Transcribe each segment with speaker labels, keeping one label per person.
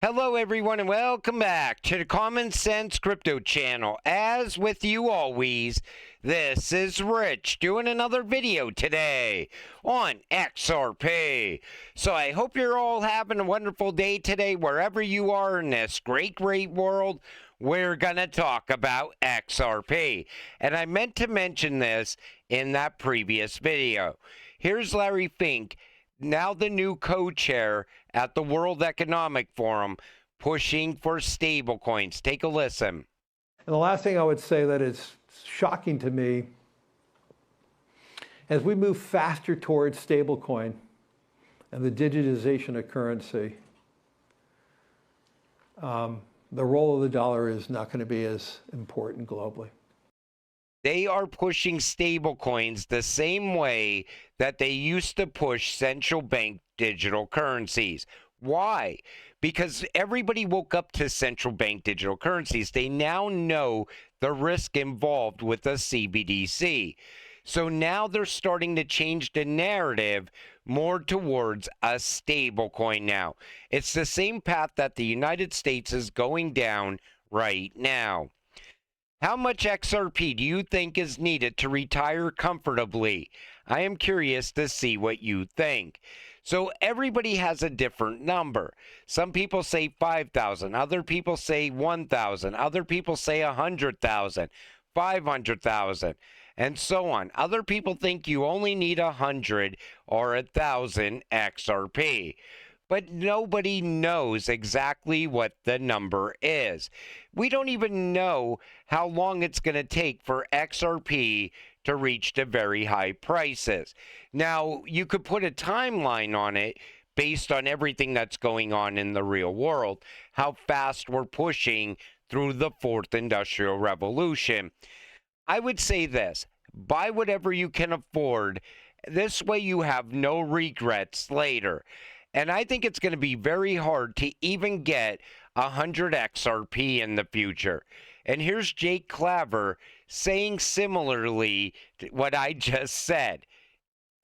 Speaker 1: Hello, everyone, and welcome back to the Common Sense Crypto channel. As with you always, this is Rich doing another video today on XRP. So I hope you're all having a wonderful day today, wherever you are in this great world. We're going to talk about XRP. And I meant to mention this in that previous video. Here's Larry Fink, now the new co-chair at the World Economic Forum, pushing for stablecoins. Take a listen.
Speaker 2: And the last thing I would say that is shocking to me, as we move faster towards stablecoin and the digitization of currency, the role of the dollar is not going to be as important globally.
Speaker 1: They are pushing stablecoins the same way that they used to push central bank digital currencies. Why? Because everybody woke up to central bank digital currencies. They now know the risk involved with a CBDC. So now they're starting to change the narrative more towards a stablecoin now. It's the same path that the United States is going down right now. How much XRP do you think is needed to retire comfortably? I am curious to see what you think. So everybody has a different number. Some people say 5,000, other people say 1,000, other people say 100,000, 500,000, and so on. Other people think you only need 100 or 1,000 XRP. But nobody knows exactly what the number is. We don't even know how long it's going to take for XRP to reach the very high prices. Now, you could put a timeline on it based on everything that's going on in the real world, how fast we're pushing through the fourth industrial revolution. I would say this: buy whatever you can afford. This way you have no regrets later. And I think it's going to be very hard to even get 100 XRP in the future. And here's Jake Claver saying similarly to what I just said.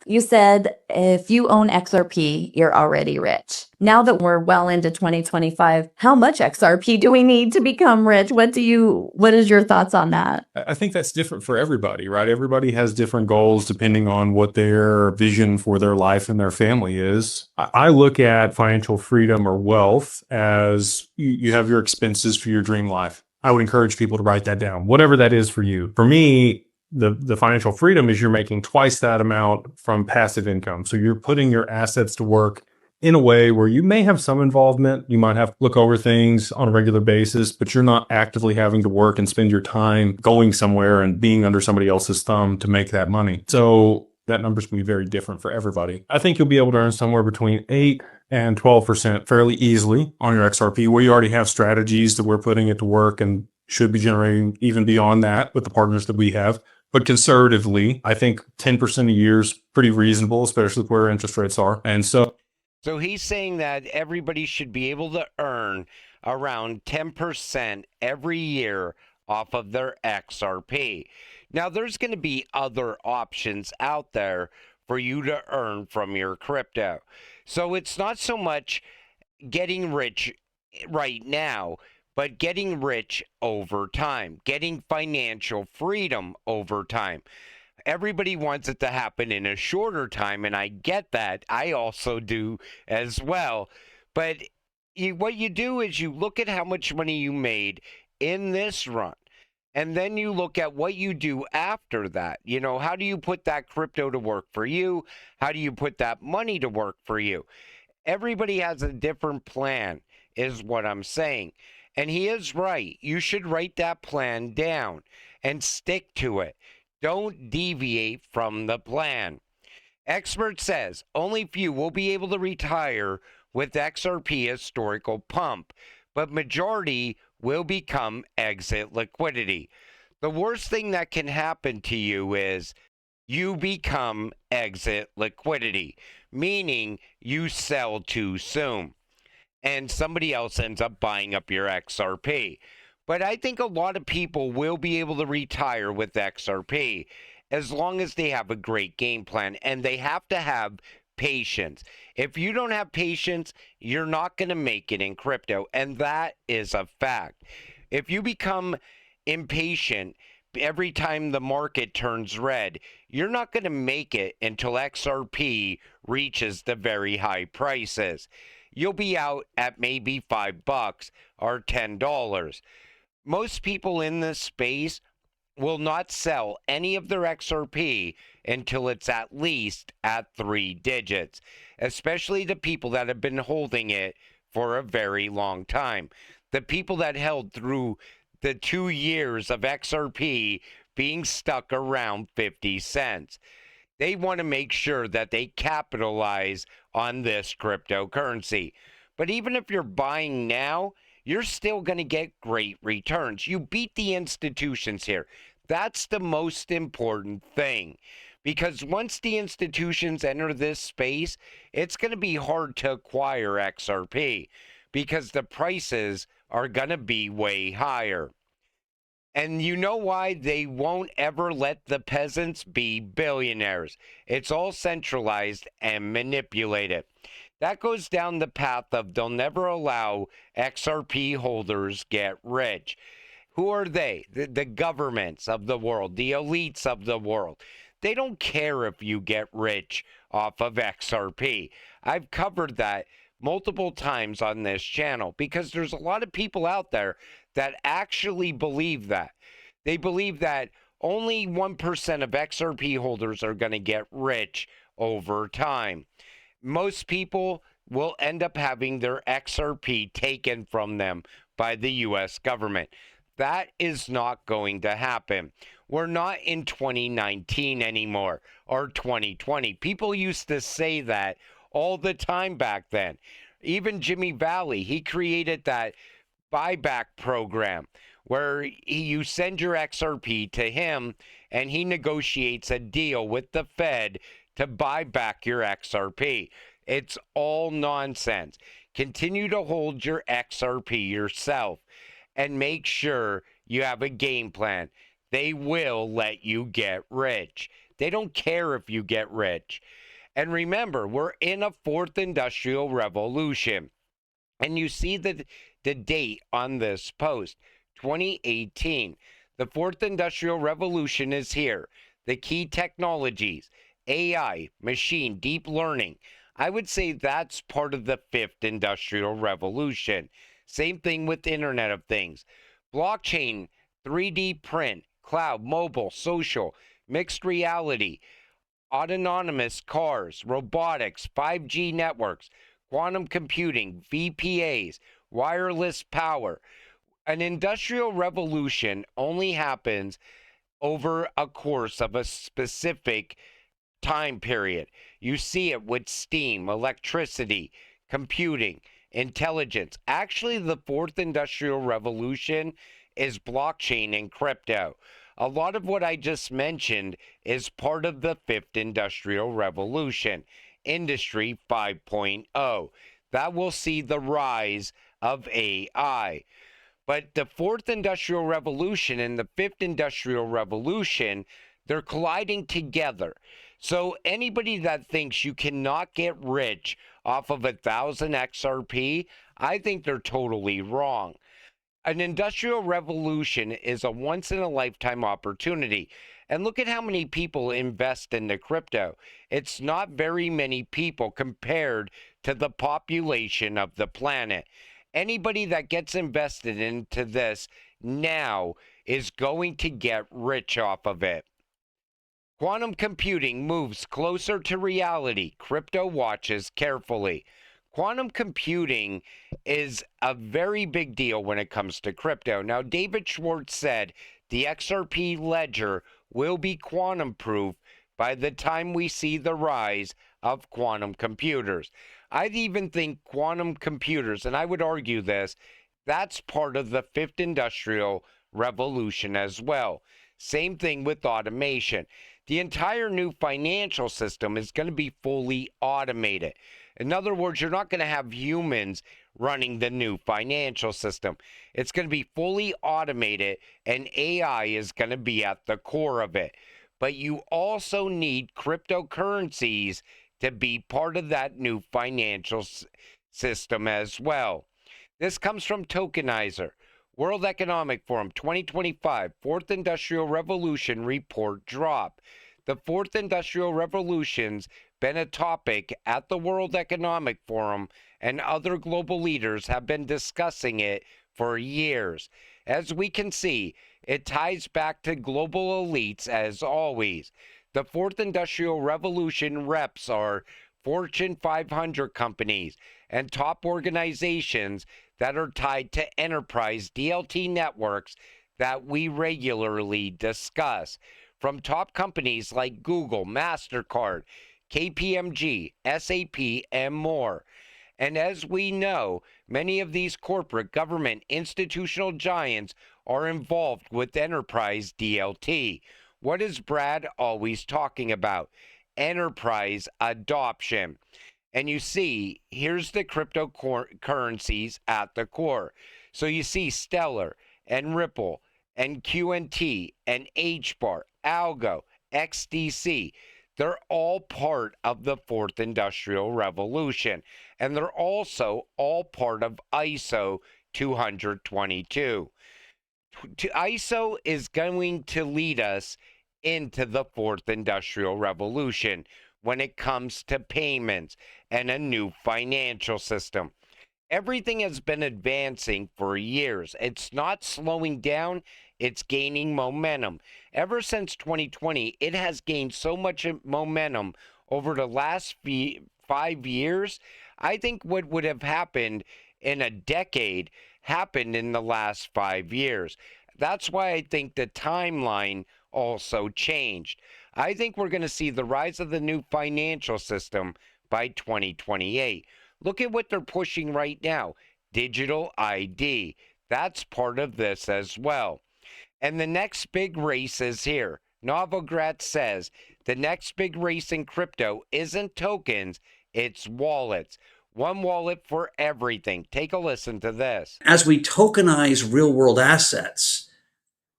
Speaker 3: You said if you own XRP, you're already rich. Now that we're well into 2025, how much XRP do we need to become rich? What is your thoughts on that?
Speaker 4: I think that's different for everybody, right? Everybody has different goals depending on what their vision for their life and their family is. I look at financial freedom or wealth as you have your expenses for your dream life. I would encourage people to write that down, whatever that is for you. For me, the financial freedom is you're making twice that amount from passive income. So you're putting your assets to work in a way where you may have some involvement. You might have to look over things on a regular basis, but you're not actively having to work and spend your time going somewhere and being under somebody else's thumb to make that money. So that number's going to be very different for everybody. I think you'll be able to earn somewhere between 8 and 12% fairly easily on your XRP. We already have strategies that we're putting it to work and should be generating even beyond that with the partners that we have. But conservatively, I think 10% a year is pretty reasonable, especially where interest rates are. And so
Speaker 1: he's saying that everybody should be able to earn around 10% every year off of their XRP. Now, there's going to be other options out there for you to earn from your crypto. So it's not so much getting rich right now, but getting rich over time, getting financial freedom over time. Everybody wants it to happen in a shorter time, and I get that. I also do as well. But what you do is you look at how much money you made in this run, and then you look at what you do after that. You know, how do you put that crypto to work for you? How do you put that money to work for you? Everybody has a different plan, is what I'm saying. And he is right. You should write that plan down and stick to it. Don't deviate from the plan. Expert says only few will be able to retire with XRP historical pump, but majority will become exit liquidity. The worst thing that can happen to you is you become exit liquidity, meaning you sell too soon and somebody else ends up buying up your XRP. But I think a lot of people will be able to retire with XRP as long as they have a great game plan, and they have to have patience. If you don't have patience, you're not going to make it in crypto. And that is a fact. If you become impatient every time the market turns red, you're not going to make it until XRP reaches the very high prices. You'll be out at maybe $5 or $10. Most people in this space will not sell any of their XRP until it's at least at 3 digits, especially the people that have been holding it for a very long time. The people that held through the 2 years of XRP being stuck around 50 cents. They want to make sure that they capitalize on this cryptocurrency. But even if you're buying now, you're still going to get great returns. You beat the institutions here. That's the most important thing. Because once the institutions enter this space, it's going to be hard to acquire XRP because the prices are going to be way higher. And you know why they won't ever let the peasants be billionaires? It's all centralized and manipulated. That goes down the path of they'll never allow XRP holders get rich. Who are they? The governments of the world, the elites of the world. They don't care if you get rich off of XRP. I've covered that multiple times on this channel because there's a lot of people out there that actually believe that. They believe that only 1% of XRP holders are going to get rich over time. Most people will end up having their XRP taken from them by the US government. That is not going to happen. We're not in 2019 anymore or 2020. People used to say that all the time back then. Even Jimmy Valley, he created that buyback program where you send your XRP to him and he negotiates a deal with the Fed to buy back your XRP. It's all nonsense. Continue to hold your XRP yourself and make sure you have a game plan. They will let you get rich. They don't care if you get rich. And remember, we're in a fourth industrial revolution. And you see the date on this post, 2018. The fourth industrial revolution is here. The key technologies, AI, machine, deep learning. I would say that's part of the fifth industrial revolution. Same thing with Internet of Things. Blockchain, 3D print, cloud, mobile, social, mixed reality, autonomous cars, robotics, 5G networks, quantum computing, VPAs, wireless power. An industrial revolution only happens over a course of a specific time period. You see it with steam, electricity, computing, intelligence. Actually, the fourth industrial revolution is blockchain and crypto. A lot of what I just mentioned is part of the fifth industrial revolution, Industry 5.0. That will see the rise of AI. But the fourth industrial revolution and the fifth industrial revolution, they're colliding together. So anybody that thinks you cannot get rich off of 1,000 XRP, I think they're totally wrong. An industrial revolution is a once-in-a-lifetime opportunity. And look at how many people invest into crypto. It's not very many people compared to the population of the planet. Anybody that gets invested into this now is going to get rich off of it. Quantum computing moves closer to reality. Crypto watches carefully. Quantum computing is a very big deal when it comes to crypto. Now, David Schwartz said the XRP ledger will be quantum proof by the time we see the rise of quantum computers. I even think quantum computers, and I would argue this, that's part of the fifth industrial revolution as well. Same thing with automation. The entire new financial system is going to be fully automated. In other words, you're not going to have humans running the new financial system. It's going to be fully automated, and AI is going to be at the core of it. But you also need cryptocurrencies to be part of that new financial system as well. This comes from Tokenizer. World Economic Forum 2025 Fourth Industrial Revolution report drop. The Fourth Industrial Revolution's been a topic at the World Economic Forum, and other global leaders have been discussing it for years. As we can see, it ties back to global elites as always. The Fourth Industrial Revolution reps are Fortune 500 companies and top organizations that are tied to enterprise DLT networks that we regularly discuss. From top companies like Google, MasterCard, KPMG, SAP, and more. And as we know, many of these corporate, government, institutional giants are involved with enterprise DLT. What is Brad always talking about? Enterprise adoption. And you see, here's the cryptocurrencies at the core. So you see Stellar and Ripple and QNT and HBAR, Algo, XDC. They're all part of the Fourth Industrial Revolution. And they're also all part of ISO 222. ISO is going to lead us into the Fourth Industrial Revolution when it comes to payments and a new financial system. Everything has been advancing for years. It's not slowing down, it's gaining momentum. Ever since 2020, it has gained so much momentum over the last 5 years. I think what would have happened in a decade happened in the last 5 years. That's why I think the timeline also changed. I think we're going to see the rise of the new financial system by 2028. Look at what they're pushing right now. Digital ID. That's part of this as well. And the next big race is here. Novogratz says the next big race in crypto isn't tokens, it's wallets. One wallet for everything. Take a listen to this.
Speaker 5: As we tokenize real world assets,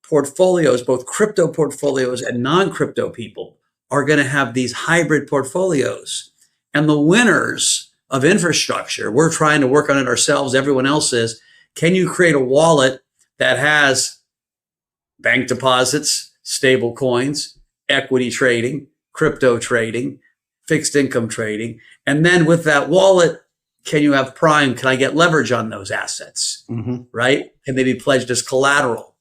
Speaker 5: portfolios, both crypto portfolios and non-crypto people, are going to have these hybrid portfolios. And the winners of infrastructure, we're trying to work on it ourselves, everyone else is, can you create a wallet that has bank deposits, stable coins, equity trading, crypto trading, fixed income trading, and then with that wallet, can you have prime? Can I get leverage on those assets? Right? Can they be pledged as collateral?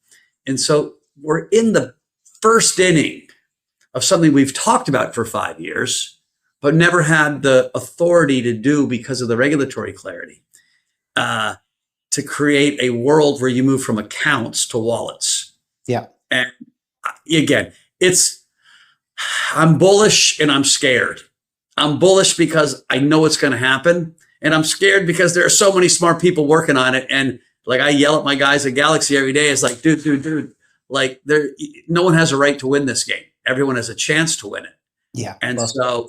Speaker 5: And so we're in the first inning of something we've talked about for 5 years, but never had the authority to do because of the regulatory clarity, to create a world where you move from accounts to wallets.
Speaker 6: Yeah.
Speaker 5: And again, I'm bullish and I'm scared. I'm bullish because I know it's going to happen. And I'm scared because there are so many smart people working on it. And like I yell at my guys at Galaxy every day. It's like, dude, like no one has a right to win this game. Everyone has a chance to win it.
Speaker 6: Yeah.
Speaker 5: And so,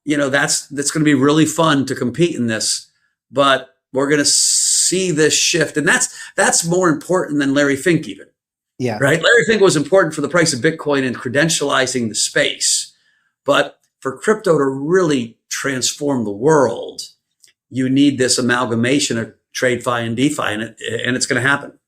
Speaker 5: that's going to be really fun to compete in this, but we're going to see this shift. And that's more important than Larry Fink even.
Speaker 6: Yeah.
Speaker 5: Right. Larry Fink was important for the price of Bitcoin and credentializing the space. But for crypto to really transform the world, you need this amalgamation of TradeFi and DeFi, and it's going to happen.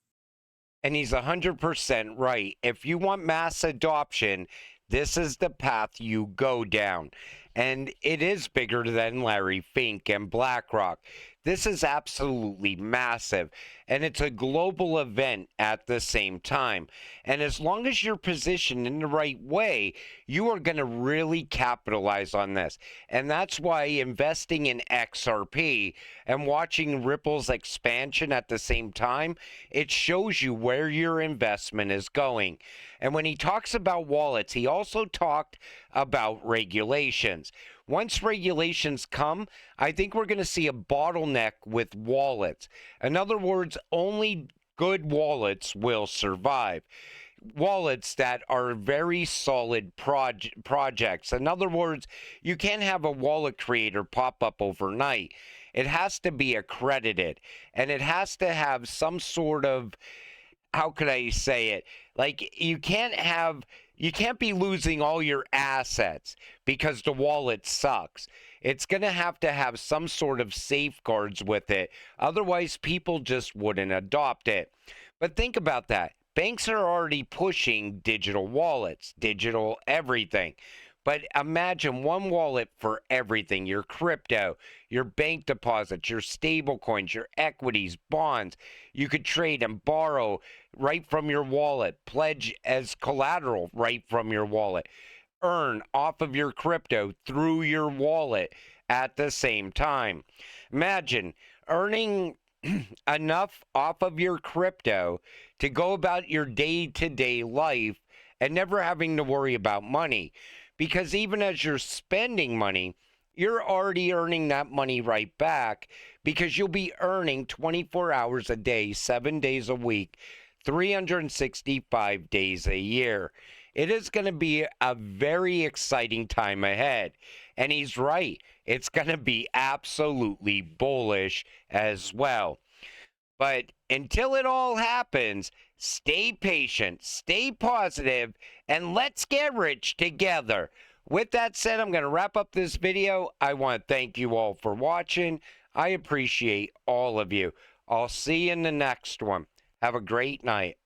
Speaker 1: And he's 100% right. If you want mass adoption, this is the path you go down. And it is bigger than Larry Fink and BlackRock. This is absolutely massive. And it's a global event at the same time. And as long as you're positioned in the right way, you are going to really capitalize on this. And that's why investing in XRP and watching Ripple's expansion at the same time, it shows you where your investment is going. And when he talks about wallets, he also talked about regulations. Once regulations come, I think we're going to see a bottleneck with wallets. In other words, only good wallets will survive. Wallets that are very solid projects. In other words, you can't have a wallet creator pop up overnight. It has to be accredited, and it has to have some sort of, how could I say it? Like, you can't have You can't be losing all your assets because the wallet sucks. It's going to have some sort of safeguards with it. Otherwise, people just wouldn't adopt it. But think about that. Banks are already pushing digital wallets, digital everything. But imagine one wallet for everything: your crypto, your bank deposits, your stable coins, your equities, bonds. You could trade and borrow right from your wallet, pledge as collateral right from your wallet, earn off of your crypto through your wallet at the same time. Imagine earning enough off of your crypto to go about your day-to-day life and never having to worry about money. Because even as you're spending money, you're already earning that money right back, because you'll be earning 24 hours a day, 7 days a week, 365 days a year. It is going to be a very exciting time ahead. And he's right. It's going to be absolutely bullish as well. But until it all happens, stay patient, stay positive, and let's get rich together. With that said, I'm going to wrap up this video. I want to thank you all for watching. I appreciate all of you. I'll see you in the next one. Have a great night.